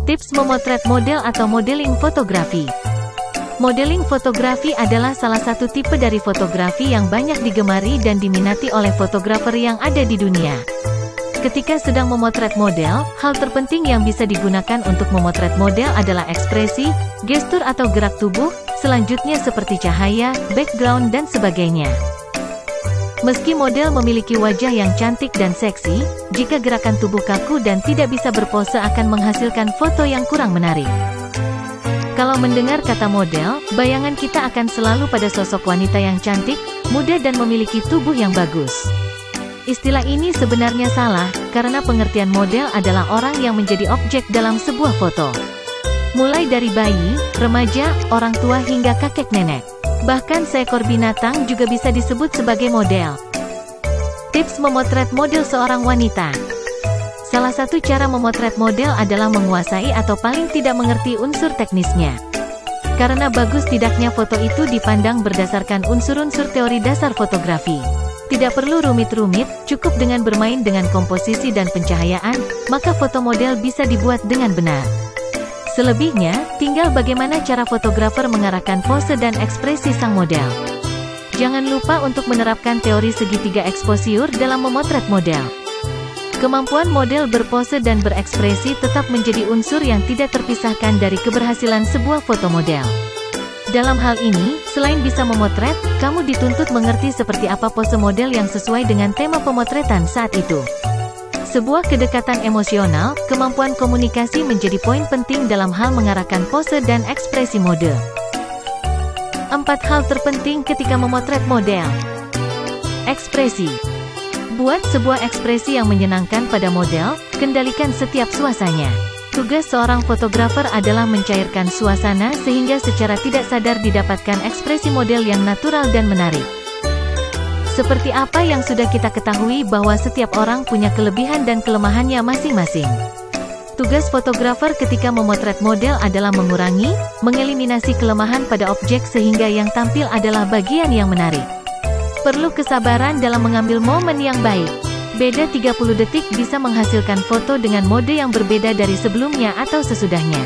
Tips memotret model atau modeling fotografi. Modeling fotografi adalah salah satu tipe dari fotografi yang banyak digemari dan diminati oleh fotografer yang ada di dunia. Ketika sedang memotret model, hal terpenting yang bisa digunakan untuk memotret model adalah ekspresi, gestur atau gerak tubuh, selanjutnya seperti cahaya, background dan sebagainya. Meski model memiliki wajah yang cantik dan seksi, jika gerakan tubuh kaku dan tidak bisa berpose akan menghasilkan foto yang kurang menarik. Kalau mendengar kata model, bayangan kita akan selalu pada sosok wanita yang cantik, muda dan memiliki tubuh yang bagus. Istilah ini sebenarnya salah, karena pengertian model adalah orang yang menjadi objek dalam sebuah foto. Mulai dari bayi, remaja, orang tua hingga kakek nenek. Bahkan seekor binatang juga bisa disebut sebagai model. Tips memotret model seorang wanita. Salah satu cara memotret model adalah menguasai atau paling tidak mengerti unsur teknisnya. Karena bagus tidaknya foto itu dipandang berdasarkan unsur-unsur teori dasar fotografi. Tidak perlu rumit-rumit, cukup dengan bermain dengan komposisi dan pencahayaan, maka foto model bisa dibuat dengan benar. Selebihnya, tinggal bagaimana cara fotografer mengarahkan pose dan ekspresi sang model. Jangan lupa untuk menerapkan teori segitiga eksposur dalam memotret model. Kemampuan model berpose dan berekspresi tetap menjadi unsur yang tidak terpisahkan dari keberhasilan sebuah foto model. Dalam hal ini, selain bisa memotret, kamu dituntut mengerti seperti apa pose model yang sesuai dengan tema pemotretan saat itu. Sebuah kedekatan emosional, kemampuan komunikasi menjadi poin penting dalam hal mengarahkan pose dan ekspresi mode. 4 hal terpenting ketika memotret model. Ekspresi. Buat sebuah ekspresi yang menyenangkan pada model, kendalikan setiap suasananya. Tugas seorang fotografer adalah mencairkan suasana sehingga secara tidak sadar didapatkan ekspresi model yang natural dan menarik. Seperti apa yang sudah kita ketahui bahwa setiap orang punya kelebihan dan kelemahannya masing-masing. Tugas fotografer ketika memotret model adalah mengurangi, mengeliminasi kelemahan pada objek sehingga yang tampil adalah bagian yang menarik. Perlu kesabaran dalam mengambil momen yang baik. Beda 30 detik bisa menghasilkan foto dengan mode yang berbeda dari sebelumnya atau sesudahnya.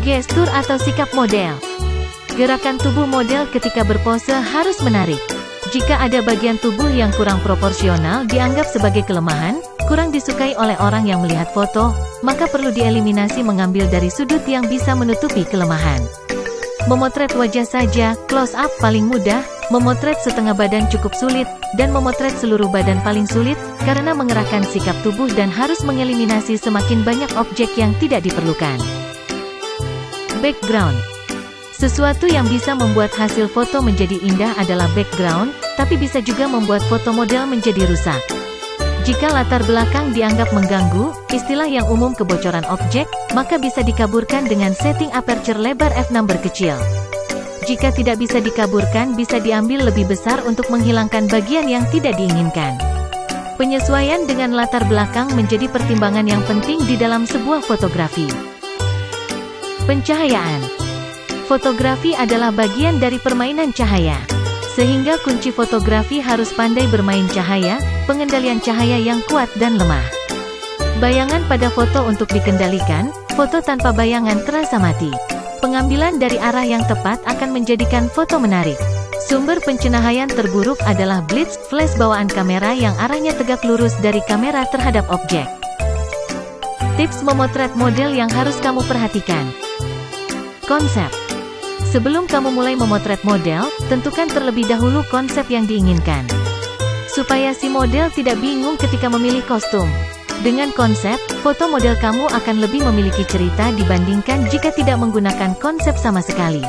Gestur atau sikap model. Gerakan tubuh model ketika berpose harus menarik. Jika ada bagian tubuh yang kurang proporsional dianggap sebagai kelemahan, kurang disukai oleh orang yang melihat foto, maka perlu dieliminasi mengambil dari sudut yang bisa menutupi kelemahan. Memotret wajah saja, close up paling mudah, memotret setengah badan cukup sulit, dan memotret seluruh badan paling sulit, karena mengerahkan sikap tubuh dan harus mengeliminasi semakin banyak objek yang tidak diperlukan. Background. Sesuatu yang bisa membuat hasil foto menjadi indah adalah background, tapi bisa juga membuat foto model menjadi rusak. Jika latar belakang dianggap mengganggu, istilah yang umum kebocoran objek, maka bisa dikaburkan dengan setting aperture lebar f6 berkecil. Jika tidak bisa dikaburkan, bisa diambil lebih besar untuk menghilangkan bagian yang tidak diinginkan. Penyesuaian dengan latar belakang menjadi pertimbangan yang penting di dalam sebuah fotografi. Pencahayaan. Fotografi adalah bagian dari permainan cahaya. Sehingga kunci fotografi harus pandai bermain cahaya, pengendalian cahaya yang kuat dan lemah. Bayangan pada foto untuk dikendalikan, foto tanpa bayangan terasa mati. Pengambilan dari arah yang tepat akan menjadikan foto menarik. Sumber pencahayaan terburuk adalah blitz, flash bawaan kamera yang arahnya tegak lurus dari kamera terhadap objek. Tips memotret model yang harus kamu perhatikan. Konsep. Sebelum kamu mulai memotret model, tentukan terlebih dahulu konsep yang diinginkan. Supaya si model tidak bingung ketika memilih kostum. Dengan konsep, foto model kamu akan lebih memiliki cerita dibandingkan jika tidak menggunakan konsep sama sekali.